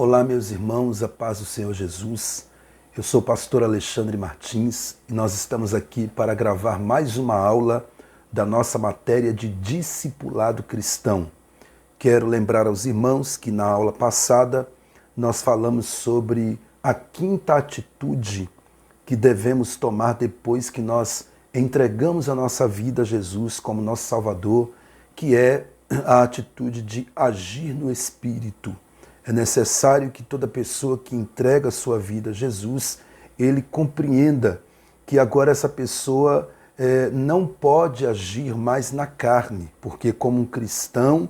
Olá, meus irmãos, a paz do Senhor Jesus. Eu sou o pastor Alexandre Martins e nós estamos aqui para gravar mais uma aula da nossa matéria de discipulado cristão. Quero lembrar aos irmãos que na aula passada nós falamos sobre a quinta atitude que devemos tomar depois que nós entregamos a nossa vida a Jesus como nosso Salvador, que é a atitude de agir no Espírito. É necessário que toda pessoa que entrega a sua vida a Jesus, ele compreenda que agora essa pessoa não pode agir mais na carne, porque como um cristão,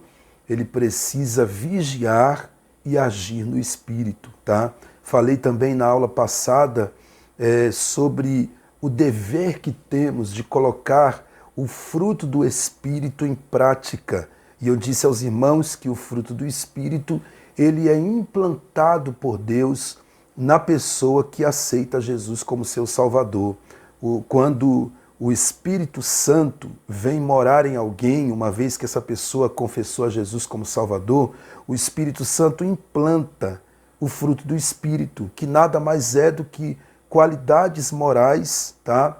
ele precisa vigiar e agir no Espírito, tá? Falei também na aula passada sobre o dever que temos de colocar o fruto do Espírito em prática. E eu disse aos irmãos que o fruto do Espírito ele é implantado por Deus na pessoa que aceita Jesus como seu Salvador. Quando o Espírito Santo vem morar em alguém, uma vez que essa pessoa confessou a Jesus como Salvador, o Espírito Santo implanta o fruto do Espírito, que nada mais é do que qualidades morais, tá?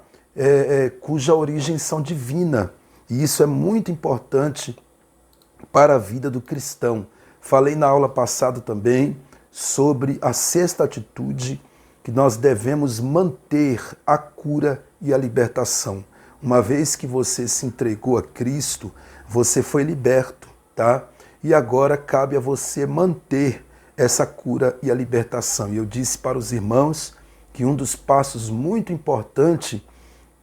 Cuja origem são divina. E isso é muito importante para a vida do cristão. Falei na aula passada também sobre a sexta atitude, que nós devemos manter a cura e a libertação. Uma vez que você se entregou a Cristo, você foi liberto, tá? E agora cabe a você manter essa cura e a libertação. E eu disse para os irmãos que um dos passos muito importantes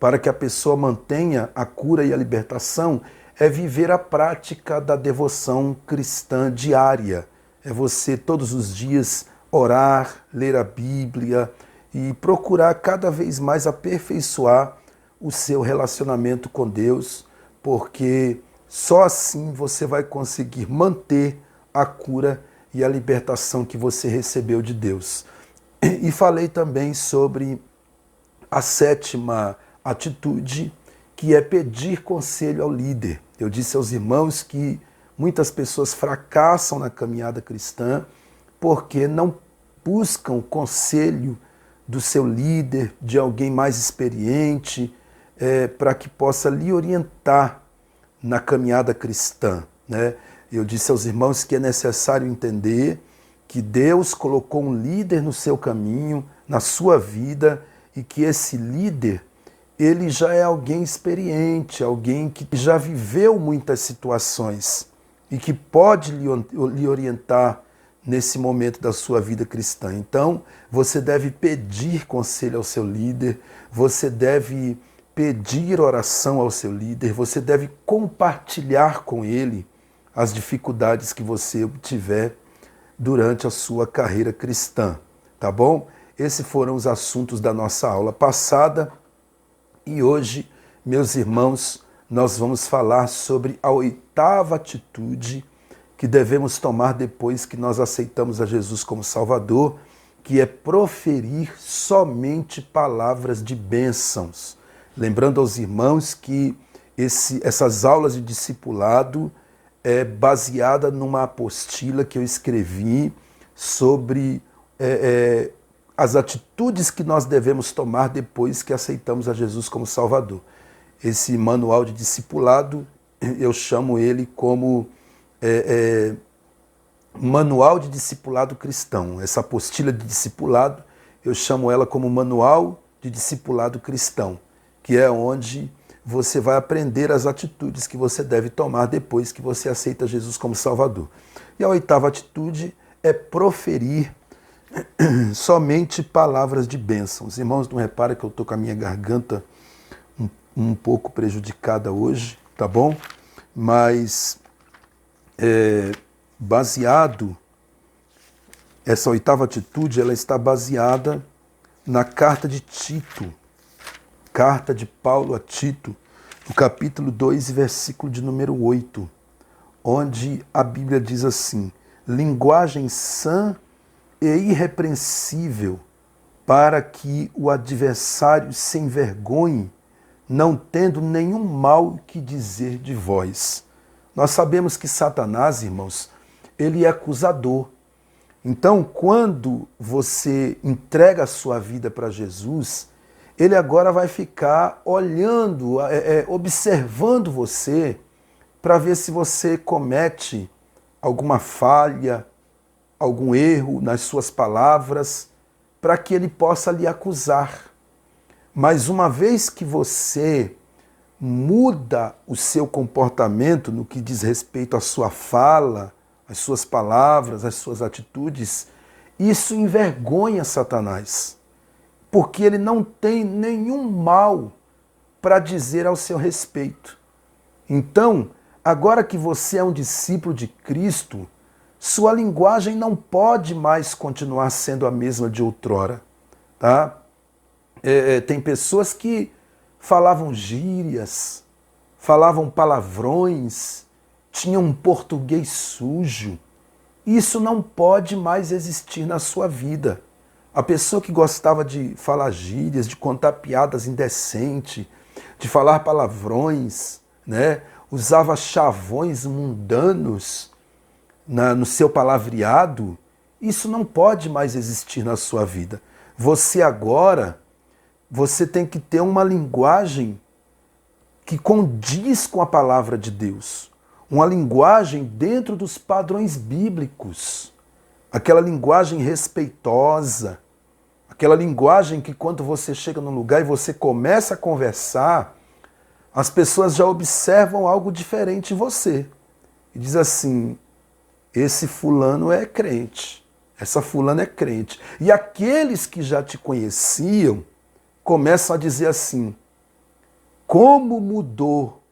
para que a pessoa mantenha a cura e a libertação é viver a prática da devoção cristã diária. É você todos os dias orar, ler a Bíblia e procurar cada vez mais aperfeiçoar o seu relacionamento com Deus, porque só assim você vai conseguir manter a cura e a libertação que você recebeu de Deus. E falei também sobre a sétima atitude, que é pedir conselho ao líder. Eu disse aos irmãos que muitas pessoas fracassam na caminhada cristã porque não buscam conselho do seu líder, de alguém mais experiente, para que possa lhe orientar na caminhada cristã, né? Eu disse aos irmãos que é necessário entender que Deus colocou um líder no seu caminho, na sua vida, e que esse líder ele já é alguém experiente, alguém que já viveu muitas situações e que pode lhe orientar nesse momento da sua vida cristã. Então, você deve pedir conselho ao seu líder, você deve pedir oração ao seu líder, você deve compartilhar com ele as dificuldades que você tiver durante a sua carreira cristã, tá bom? Esses foram os assuntos da nossa aula passada. E hoje, meus irmãos, nós vamos falar sobre a oitava atitude que devemos tomar depois que nós aceitamos a Jesus como Salvador, que é proferir somente palavras de bênçãos. Lembrando aos irmãos que essas aulas de discipulado é baseada numa apostila que eu escrevi sobre as atitudes que nós devemos tomar depois que aceitamos a Jesus como Salvador. Esse manual de discipulado, eu chamo ele como manual de discipulado cristão. Essa apostila de discipulado, eu chamo ela como manual de discipulado cristão, que é onde você vai aprender as atitudes que você deve tomar depois que você aceita Jesus como Salvador. E a oitava atitude é proferir somente palavras de bênção. Os irmãos não reparam que eu estou com a minha garganta um pouco prejudicada hoje, tá bom? Mas essa oitava atitude, ela está baseada na carta de Tito, carta de Paulo a Tito, no capítulo 2, versículo de número 8, onde a Bíblia diz assim: linguagem sã e irrepreensível, para que o adversário se envergonhe, não tendo nenhum mal que dizer de vós. Nós sabemos que Satanás, irmãos, ele é acusador. Então, quando você entrega a sua vida para Jesus, ele agora vai ficar olhando, observando você, para ver se você comete alguma falha, algum erro nas suas palavras, para que ele possa lhe acusar. Mas uma vez que você muda o seu comportamento no que diz respeito à sua fala, às suas palavras, às suas atitudes, isso envergonha Satanás, porque ele não tem nenhum mal para dizer ao seu respeito. Então, agora que você é um discípulo de Cristo, sua linguagem não pode mais continuar sendo a mesma de outrora, tá? Tem pessoas que falavam gírias, falavam palavrões, tinham um português sujo. Isso não pode mais existir na sua vida. A pessoa que gostava de falar gírias, de contar piadas indecentes, de falar palavrões, né? Usava chavões mundanos no seu palavreado, isso não pode mais existir na sua vida. Você tem que ter uma linguagem que condiz com a palavra de Deus. Uma linguagem dentro dos padrões bíblicos. Aquela linguagem respeitosa. Aquela linguagem que quando você chega num lugar e você começa a conversar, as pessoas já observam algo diferente em você. E diz assim, esse fulano é crente. Essa fulana é crente. E aqueles que já te conheciam começam a dizer assim, como mudou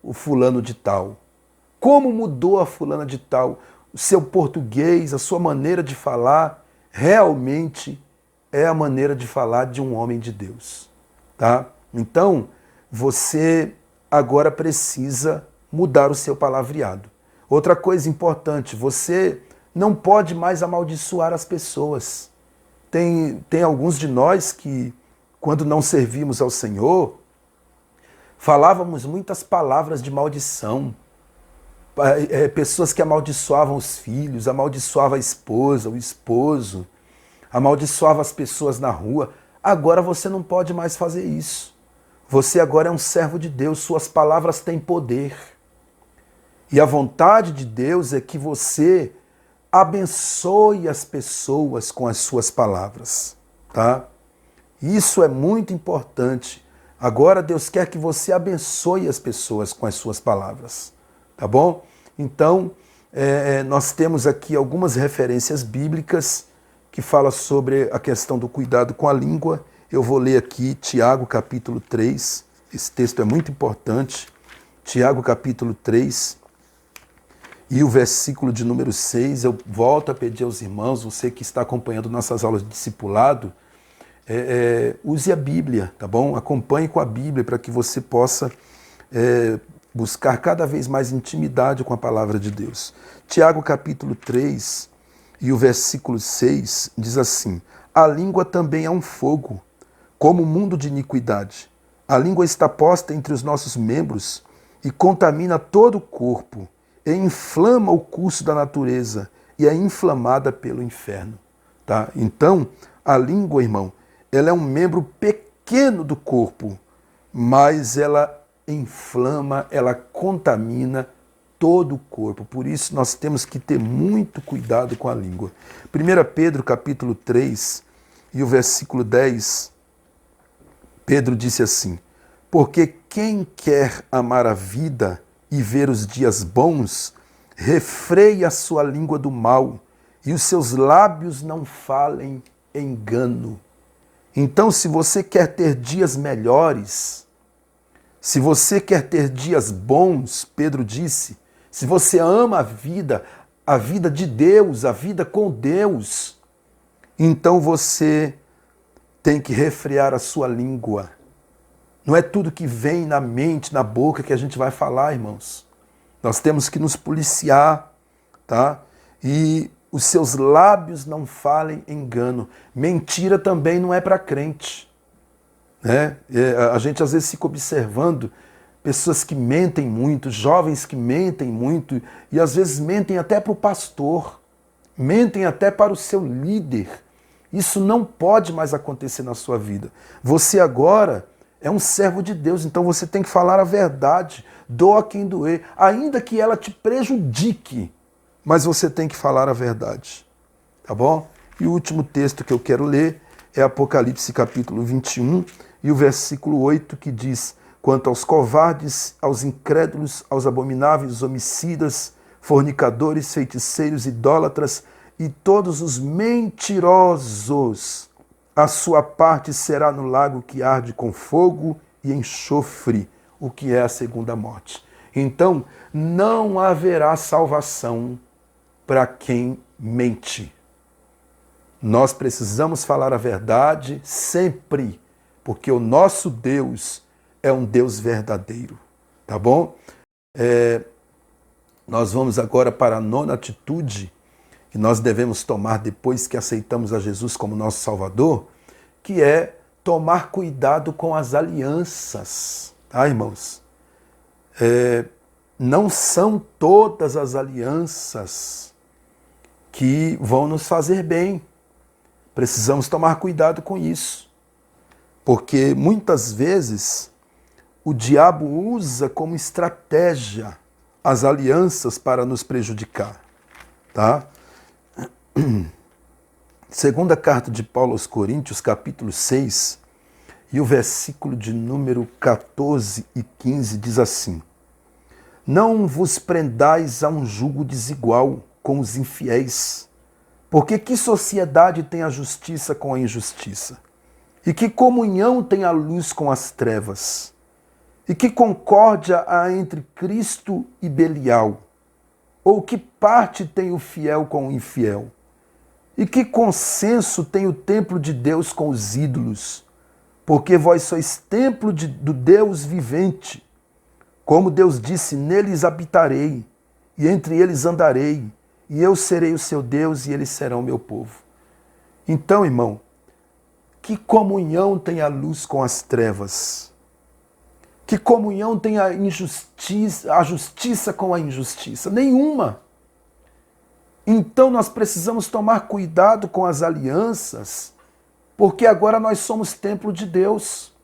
o fulano de tal? Como mudou a fulana de tal? O seu português, a sua maneira de falar, realmente é a maneira de falar de um homem de Deus. Tá? Então, você agora precisa mudar o seu palavreado. Outra coisa importante, você não pode mais amaldiçoar as pessoas. Tem alguns de nós que, quando não servimos ao Senhor, falávamos muitas palavras de maldição. Pessoas que amaldiçoavam os filhos, amaldiçoavam a esposa, o esposo, amaldiçoavam as pessoas na rua. Agora você não pode mais fazer isso. Você agora é um servo de Deus, suas palavras têm poder. E a vontade de Deus é que você abençoe as pessoas com as suas palavras, tá? Isso é muito importante. Agora Deus quer que você abençoe as pessoas com as suas palavras, tá bom? Então, nós temos aqui algumas referências bíblicas que falam sobre a questão do cuidado com a língua. Eu vou ler aqui Tiago capítulo 3, esse texto é muito importante. Tiago capítulo 3 e o versículo de número 6, eu volto a pedir aos irmãos, você que está acompanhando nossas aulas de discipulado, use a Bíblia, tá bom? Acompanhe com a Bíblia para que você possa buscar cada vez mais intimidade com a palavra de Deus. Tiago capítulo 3 e o versículo 6 diz assim, a língua também é um fogo, como um mundo de iniquidade. A língua está posta entre os nossos membros e contamina todo o corpo, e inflama o curso da natureza, e é inflamada pelo inferno. Tá? Então, a língua, irmão, ela é um membro pequeno do corpo, mas ela inflama, ela contamina todo o corpo. Por isso nós temos que ter muito cuidado com a língua. 1 Pedro capítulo 3 e o versículo 10, Pedro disse assim, porque quem quer amar a vida e ver os dias bons, refreie a sua língua do mal e os seus lábios não falem engano. Então, se você quer ter dias melhores, se você quer ter dias bons, Pedro disse, se você ama a vida de Deus, a vida com Deus, então você tem que refrear a sua língua. Não é tudo que vem na mente, na boca que a gente vai falar, irmãos. Nós temos que nos policiar, tá? E os seus lábios não falem engano. Mentira também não é para crente, né? A gente às vezes fica observando pessoas que mentem muito, jovens que mentem muito, e às vezes mentem até para o pastor. mentem até para o seu líder. Isso não pode mais acontecer na sua vida. Você agora é um servo de Deus, então você tem que falar a verdade, doa quem doer, ainda que ela te prejudique, mas você tem que falar a verdade, tá bom? E o último texto que eu quero ler é Apocalipse capítulo 21 e o versículo 8, que diz: quanto aos covardes, aos incrédulos, aos abomináveis, homicidas, fornicadores, feiticeiros, idólatras e todos os mentirosos, a sua parte será no lago que arde com fogo e enxofre, o que é a segunda morte. Então, não haverá salvação para quem mente. Nós precisamos falar a verdade sempre, porque o nosso Deus é um Deus verdadeiro, tá bom? Nós vamos agora para a nona atitude que nós devemos tomar depois que aceitamos a Jesus como nosso Salvador, que é tomar cuidado com as alianças, tá, irmãos? Não são todas as alianças que vão nos fazer bem. Precisamos tomar cuidado com isso, porque muitas vezes o diabo usa como estratégia as alianças para nos prejudicar, tá? Segunda carta de Paulo aos Coríntios, capítulo 6, e o versículo de número 14 e 15 diz assim: não vos prendais a um jugo desigual com os infiéis, porque que sociedade tem a justiça com a injustiça? E que comunhão tem a luz com as trevas? E que concórdia há entre Cristo e Belial? Ou que parte tem o fiel com o infiel? E que consenso tem o templo de Deus com os ídolos? Porque vós sois templo do Deus vivente. Como Deus disse, neles habitarei, e entre eles andarei, e eu serei o seu Deus, e eles serão meu povo. Então, irmão, que comunhão tem a luz com as trevas? Que comunhão tem a justiça com a injustiça? Nenhuma. Então nós precisamos tomar cuidado com as alianças, porque agora nós somos templo de Deus.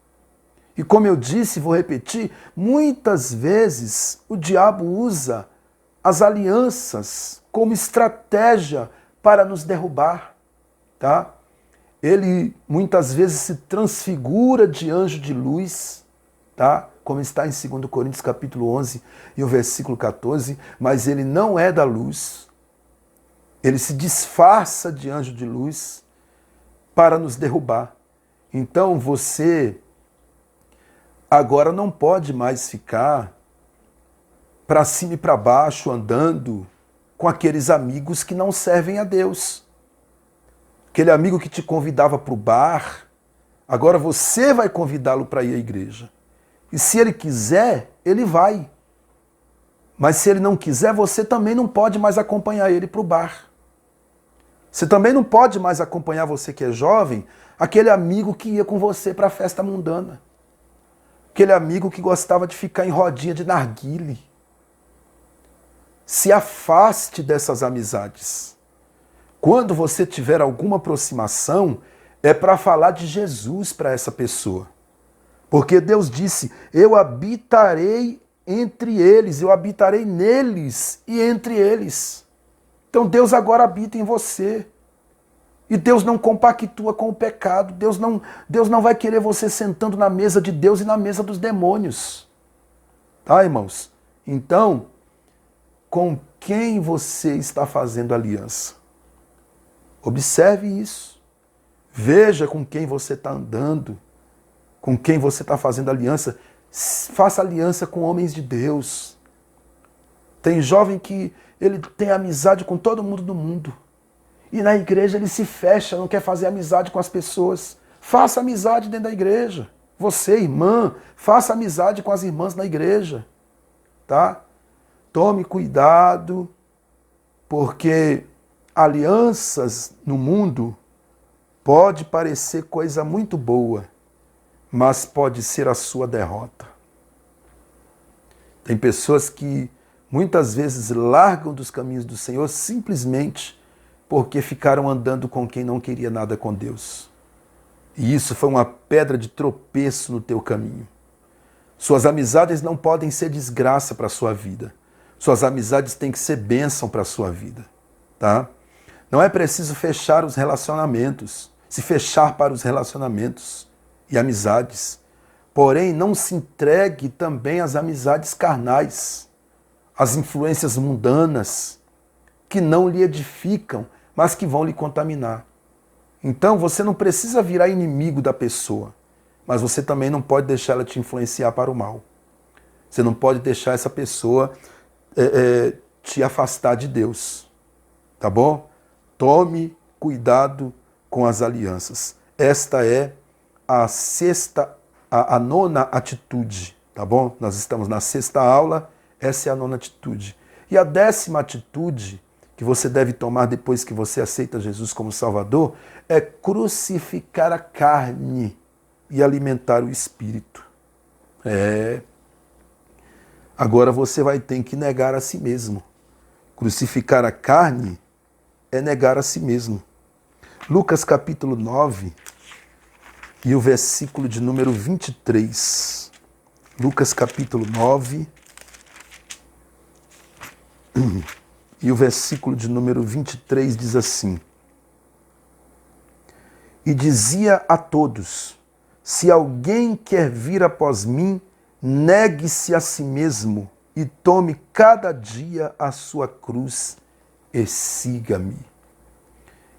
E como eu disse, vou repetir, muitas vezes o diabo usa as alianças como estratégia para nos derrubar, tá? Ele muitas vezes se transfigura de anjo de luz, tá? Como está em 2 Coríntios capítulo 11 e o versículo 14, mas ele não é da luz. Ele se disfarça de anjo de luz para nos derrubar. Então você agora não pode mais ficar para cima e para baixo andando com aqueles amigos que não servem a Deus. Aquele amigo que te convidava para o bar, agora você vai convidá-lo para ir à igreja. E se ele quiser, ele vai. Mas se ele não quiser, você também não pode mais acompanhar ele para o bar. Você também não pode mais acompanhar, você que é jovem, aquele amigo que ia com você para a festa mundana. Aquele amigo que gostava de ficar em rodinha de narguile. Se afaste dessas amizades. Quando você tiver alguma aproximação, é para falar de Jesus para essa pessoa. Porque Deus disse, eu habitarei entre eles, eu habitarei neles e entre eles. Então Deus agora habita em você. E Deus não compactua com o pecado. Deus não vai querer você sentando na mesa de Deus e na mesa dos demônios. Tá, irmãos? Então, com quem você está fazendo aliança? Observe isso. Veja com quem você está andando. Com quem você está fazendo aliança. Faça aliança com homens de Deus. Tem jovem que ele tem amizade com todo mundo do mundo. E na igreja ele se fecha, não quer fazer amizade com as pessoas. Faça amizade dentro da igreja. Você, irmã, faça amizade com as irmãs na igreja. Tá? Tome cuidado, porque alianças no mundo pode parecer coisa muito boa, mas pode ser a sua derrota. Tem pessoas que muitas vezes largam dos caminhos do Senhor simplesmente porque ficaram andando com quem não queria nada com Deus. E isso foi uma pedra de tropeço no teu caminho. Suas amizades não podem ser desgraça para a sua vida. Suas amizades têm que ser bênção para a sua vida, tá? Não é preciso fechar os relacionamentos, se fechar para os relacionamentos e amizades. Porém, não se entregue também às amizades carnais, às influências mundanas, que não lhe edificam, mas que vão lhe contaminar. Então, você não precisa virar inimigo da pessoa, mas você também não pode deixar ela te influenciar para o mal. Você não pode deixar essa pessoa te afastar de Deus, tá bom? Tome cuidado com as alianças. Esta é a nona atitude, tá bom? Nós estamos na sexta aula, essa é a nona atitude. E a 10ª atitude que você deve tomar depois que você aceita Jesus como Salvador é crucificar a carne e alimentar o espírito. Agora você vai ter que negar a si mesmo. Crucificar a carne é negar a si mesmo. Lucas capítulo 9 e o versículo de número 23. Lucas capítulo 9 e o versículo de número 23 diz assim: E dizia a todos: Se alguém quer vir após mim, negue-se a si mesmo e tome cada dia a sua cruz e siga-me.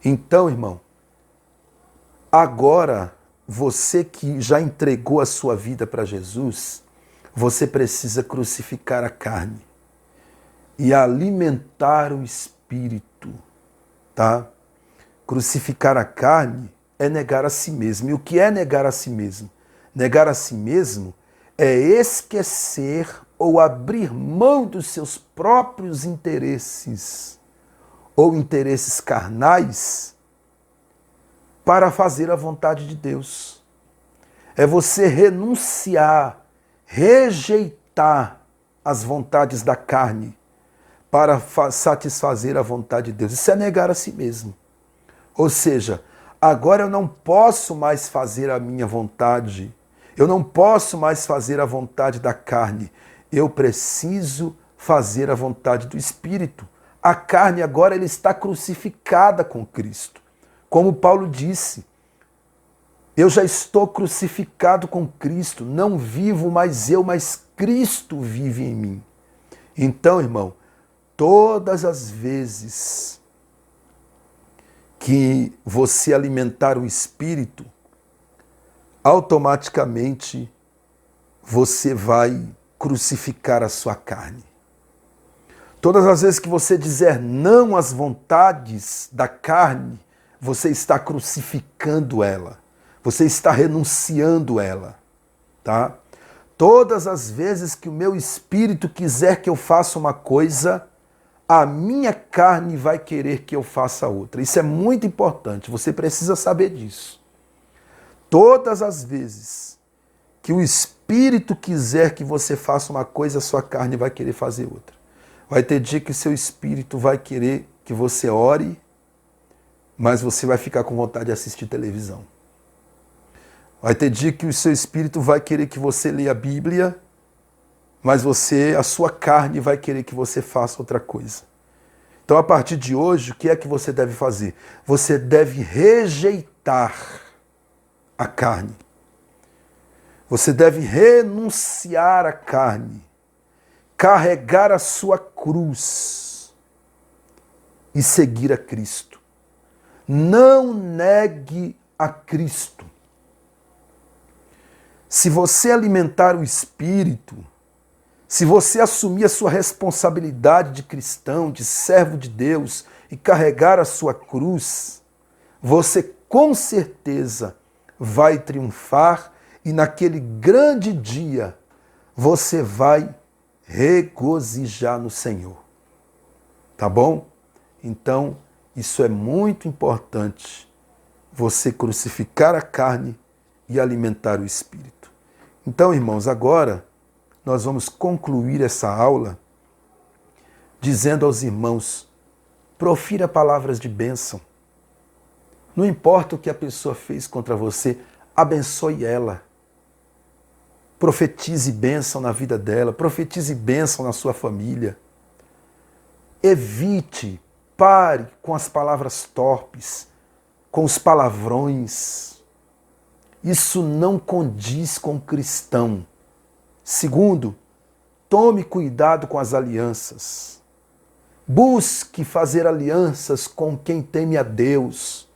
Então, irmão, agora você que já entregou a sua vida para Jesus, você precisa crucificar a carne e alimentar o espírito, tá? Crucificar a carne é negar a si mesmo. E o que é negar a si mesmo? Negar a si mesmo é esquecer ou abrir mão dos seus próprios interesses ou interesses carnais para fazer a vontade de Deus. É você renunciar, rejeitar as vontades da carne para satisfazer a vontade de Deus. Isso é negar a si mesmo. Ou seja, agora eu não posso mais fazer a minha vontade, eu não posso mais fazer a vontade da carne, eu preciso fazer a vontade do Espírito. A carne agora ela está crucificada com Cristo. Como Paulo disse, eu já estou crucificado com Cristo, não vivo mais eu, mas Cristo vive em mim. Então, irmão, todas as vezes que você alimentar o Espírito, automaticamente você vai crucificar a sua carne. Todas as vezes que você dizer não às vontades da carne, você está crucificando ela. Você está renunciando ela, tá? Todas as vezes que o meu espírito quiser que eu faça uma coisa, a minha carne vai querer que eu faça outra. Isso é muito importante, você precisa saber disso. Todas as vezes que o espírito quiser que você faça uma coisa, a sua carne vai querer fazer outra. Vai ter dia que o seu espírito vai querer que você ore, mas você vai ficar com vontade de assistir televisão. Vai ter dia que o seu espírito vai querer que você leia a Bíblia, mas a sua carne vai querer que você faça outra coisa. Então, a partir de hoje, o que é que você deve fazer? Você deve rejeitar a carne. Você deve renunciar à carne, carregar a sua cruz e seguir a Cristo. Não negue a Cristo. Se você alimentar o Espírito, se você assumir a sua responsabilidade de cristão, de servo de Deus e carregar a sua cruz, você com certeza vai triunfar e naquele grande dia você vai regozijar no Senhor. Tá bom? Então, isso é muito importante, você crucificar a carne e alimentar o Espírito. Então, irmãos, agora nós vamos concluir essa aula dizendo aos irmãos Profira palavras de bênção. Não importa o que a pessoa fez contra você, abençoe ela. Profetize bênção na vida dela, profetize bênção na sua família. Evite, pare com as palavras torpes, com os palavrões. Isso não condiz com o cristão. Segundo, tome cuidado com as alianças. Busque fazer alianças com quem teme a Deus,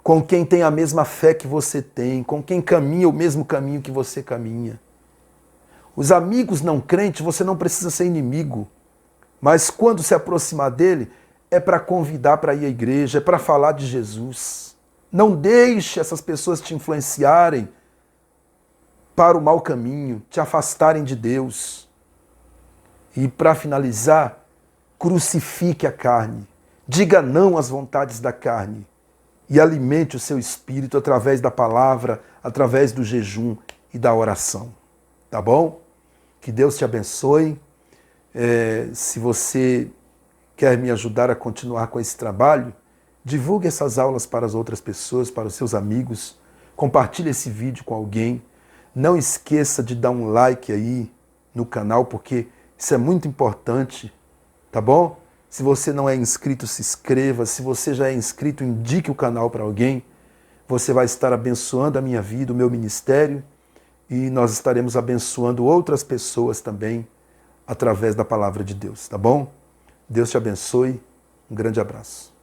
com quem tem a mesma fé que você tem, com quem caminha o mesmo caminho que você caminha. Os amigos não crentes, você não precisa ser inimigo, mas quando se aproximar dele, é para convidar para ir à igreja, é para falar de Jesus. Não deixe essas pessoas te influenciarem para o mau caminho, te afastarem de Deus. E para finalizar, crucifique a carne, diga não às vontades da carne e alimente o seu espírito através da palavra, através do jejum e da oração. Tá bom? Que Deus te abençoe. Se você quer me ajudar a continuar com esse trabalho, divulgue essas aulas para as outras pessoas, para os seus amigos. Compartilhe esse vídeo com alguém. Não esqueça de dar um like aí no canal, porque isso é muito importante, tá bom? Se você não é inscrito, se inscreva. Se você já é inscrito, indique o canal para alguém. Você vai estar abençoando a minha vida, o meu ministério, e nós estaremos abençoando outras pessoas também através da palavra de Deus, tá bom? Deus te abençoe. Um grande abraço.